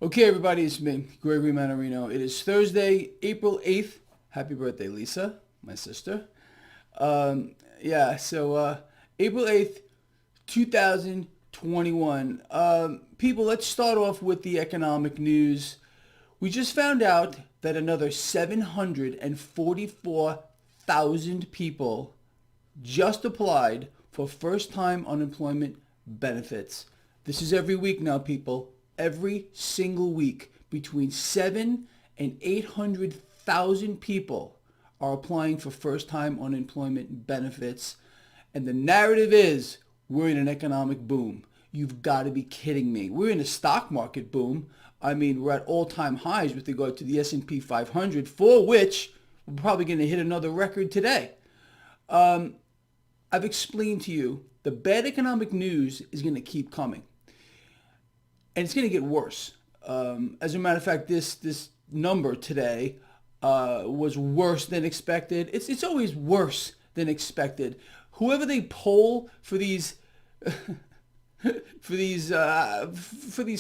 Okay, everybody, it's me, Gregory Manarino. It is Thursday, April 8th. Happy birthday, Lisa, my sister. April 8th, 2021. People, let's start off with the economic news. We just found out that another 744,000 people just applied for first-time unemployment benefits. This is every week now, people. Every single week, between 7 and 800,000 people are applying for first-time unemployment benefits. And the narrative is we're in an economic boom. You've got to be kidding me. We're in a stock market boom. I mean, we're at all-time highs with regard to the S&P 500, for which we're probably going to hit another record today. I've explained to you the bad economic news is going to keep coming. And it's going to get worse. As a matter of fact, this number today was worse than expected. It's always worse than expected. Whoever they poll for these for these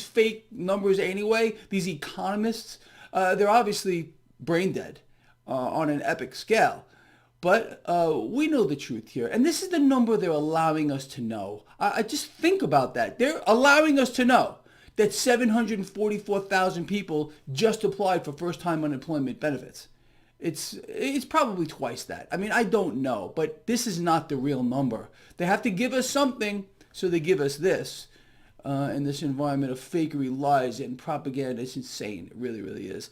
fake numbers anyway, these economists, they're obviously brain dead on an epic scale. But we know the truth here. And this is the number they're allowing us to know. I just think about that. They're allowing us to know that 744,000 people just applied for first-time unemployment benefits. It's probably twice that. I mean, I don't know, but this is not the real number. They have to give us something, so they give us this. In this environment of fakery, lies, and propaganda, it's insane. It really, really is.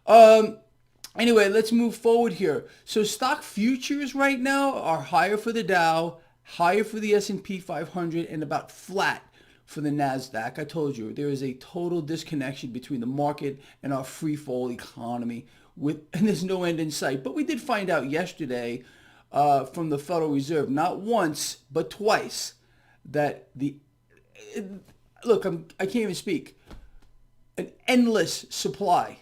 Anyway, let's move forward here. So stock futures right now are higher for the Dow, higher for the S&P 500, and about flat for the NASDAQ. I told you, there is a total disconnection between the market and our free fall economy, and there's no end in sight. But we did find out yesterday from the Federal Reserve, not once, but twice, that I can't even speak, an endless supply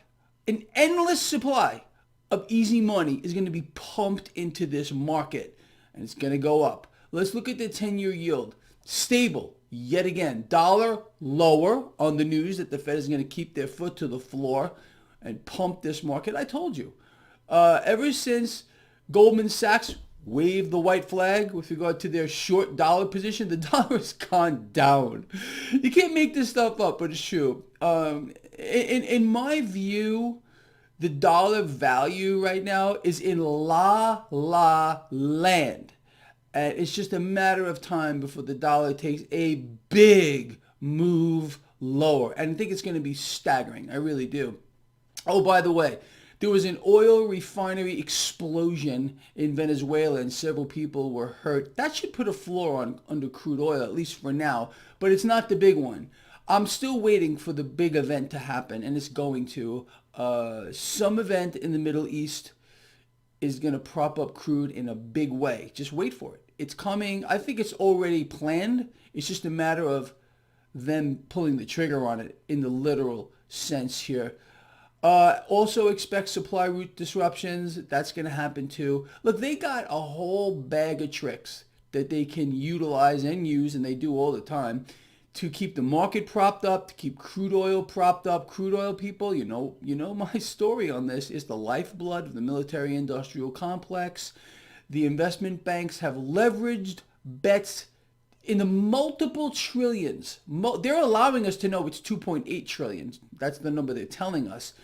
of easy money is going to be pumped into this market, and it's going to go up. Let's look at the 10-year yield. Stable, yet again. Dollar lower on the news that the Fed is going to keep their foot to the floor and pump this market. I told you. Ever since Goldman Sachs waved the white flag with regard to their short dollar position, the dollar has gone down. You can't make this stuff up, but it's true. In my view, the dollar value right now is in la land. And it's just a matter of time before the dollar takes a big move lower. And I think it's going to be staggering. I really do. Oh, by the way, there was an oil refinery explosion in Venezuela and several people were hurt. That should put a floor on under crude oil, at least for now. But it's not the big one. I'm still waiting for the big event to happen, and it's going to. Some event in the Middle East is going to prop up crude in a big way. Just wait for it. It's coming. I think it's already planned. It's just a matter of them pulling the trigger on it in the literal sense here. Also expect supply route disruptions. That's going to happen too. Look, they got a whole bag of tricks that they can utilize and use, and they do all the time, to keep the market propped up, to keep crude oil propped up. Crude oil, people, you know my story on this, is the lifeblood of the military-industrial complex. The investment banks have leveraged bets in the multiple trillions. They're allowing us to know it's 2.8 trillion. That's the number they're telling us.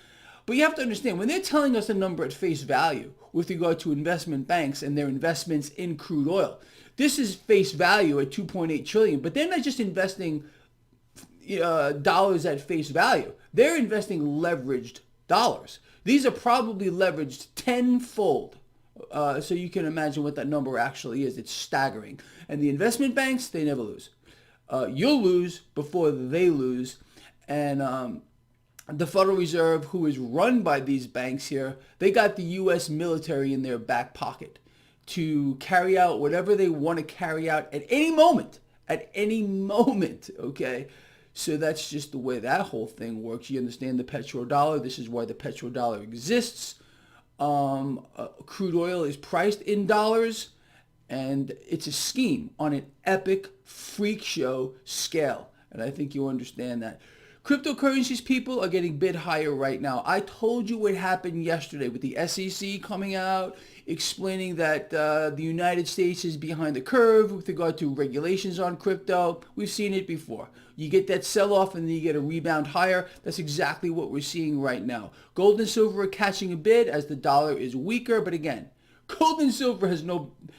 But you have to understand, when they're telling us a number at face value with regard to investment banks and their investments in crude oil, this is face value at 2.8 trillion, but they're not just investing dollars at face value. They're investing leveraged dollars. These are probably leveraged tenfold. So you can imagine what that number actually is. It's staggering. And the investment banks, they never lose. You'll lose before they lose. And the Federal Reserve, who is run by these banks here, they got the U.S. military in their back pocket to carry out whatever they want to carry out at any moment, okay? So that's just the way that whole thing works. You understand the petrodollar. This is why the petrodollar exists. Crude oil is priced in dollars, and it's a scheme on an epic freak show scale. And I think you understand that. Cryptocurrencies, people, are getting bid higher right now. I told you what happened yesterday with the SEC coming out, explaining that the United States is behind the curve with regard to regulations on crypto. We've seen it before. You get that sell-off and then you get a rebound higher. That's exactly what we're seeing right now. Gold and silver are catching a bid as the dollar is weaker, but again, gold and silver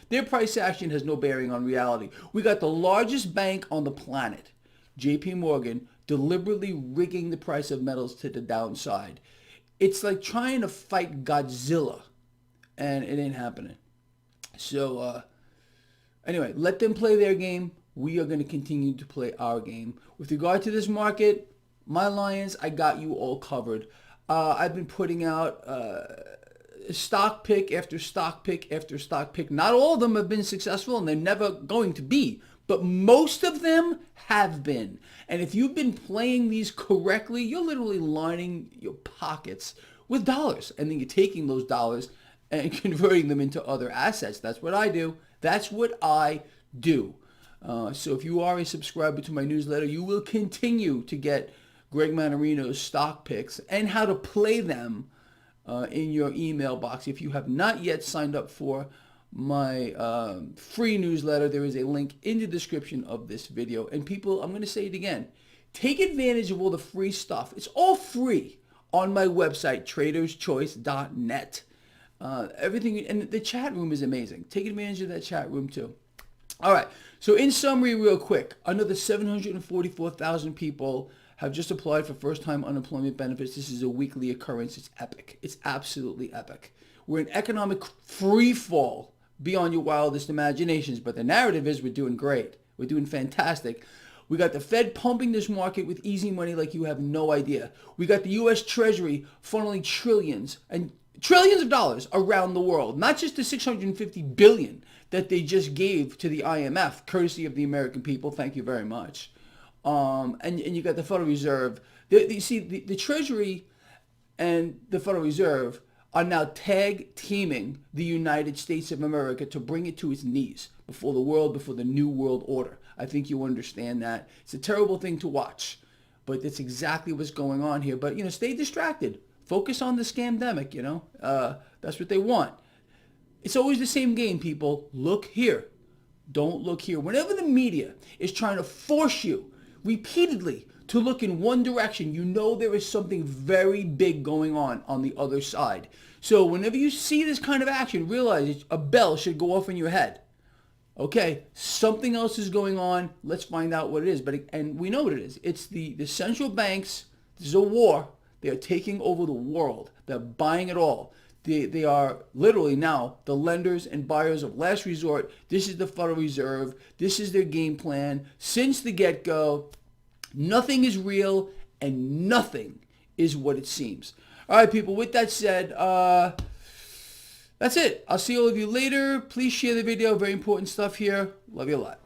their price action has no bearing on reality. We got the largest bank on the planet, JP Morgan, deliberately rigging the price of metals to the downside. It's like trying to fight Godzilla, and it ain't happening. So anyway, let them play their game. We are going to continue to play our game. With regard to this market, my Lions, I got you all covered. I've been putting out stock pick after stock pick after stock pick. Not all of them have been successful, and they're never going to be, but most of them have been. And if you've been playing these correctly, you're literally lining your pockets with dollars, and then you're taking those dollars and converting them into other assets. That's what I do. That's what I do. So if you are a subscriber to my newsletter, you will continue to get Greg Manarino's stock picks and how to play them in your email box. If you have not yet signed up for my free newsletter, there is a link in the description of this video. And people, I'm going to say it again, take advantage of all the free stuff. It's all free on my website, traderschoice.net. Everything, and the chat room is amazing. Take advantage of that chat room too. All right, so in summary real quick, another 744,000 people have just applied for first-time unemployment benefits. This is a weekly occurrence. It's epic. It's absolutely epic. We're in economic free fall beyond your wildest imaginations, but the narrative is we're doing great. We're doing fantastic. We got the Fed pumping this market with easy money like you have no idea. We got the U.S. Treasury funneling trillions and trillions of dollars around the world, not just the $650 billion that they just gave to the IMF, courtesy of the American people. Thank you very much. And you got the Federal Reserve. You see, the Treasury and the Federal Reserve are now tag teaming the United States of America to bring it to its knees before the New World Order. I think you understand that. It's a terrible thing to watch, but that's exactly what's going on here. But, stay distracted. Focus on the scamdemic, That's what they want. It's always the same game, people. Look here. Don't look here. Whenever the media is trying to force you repeatedly to look in one direction, you know there is something very big going on the other side. So whenever you see this kind of action, realize a bell should go off in your head. Okay, something else is going on. Let's find out what it is. And we know what it is. It's the central banks. This is a war. They are taking over the world. They're buying it all. They are literally now the lenders and buyers of last resort. This is the Federal Reserve. This is their game plan. Since the get-go, nothing is real and nothing is what it seems. All right, people, with that said, that's it. I'll see all of you later. Please share the video. Very important stuff here. Love you a lot.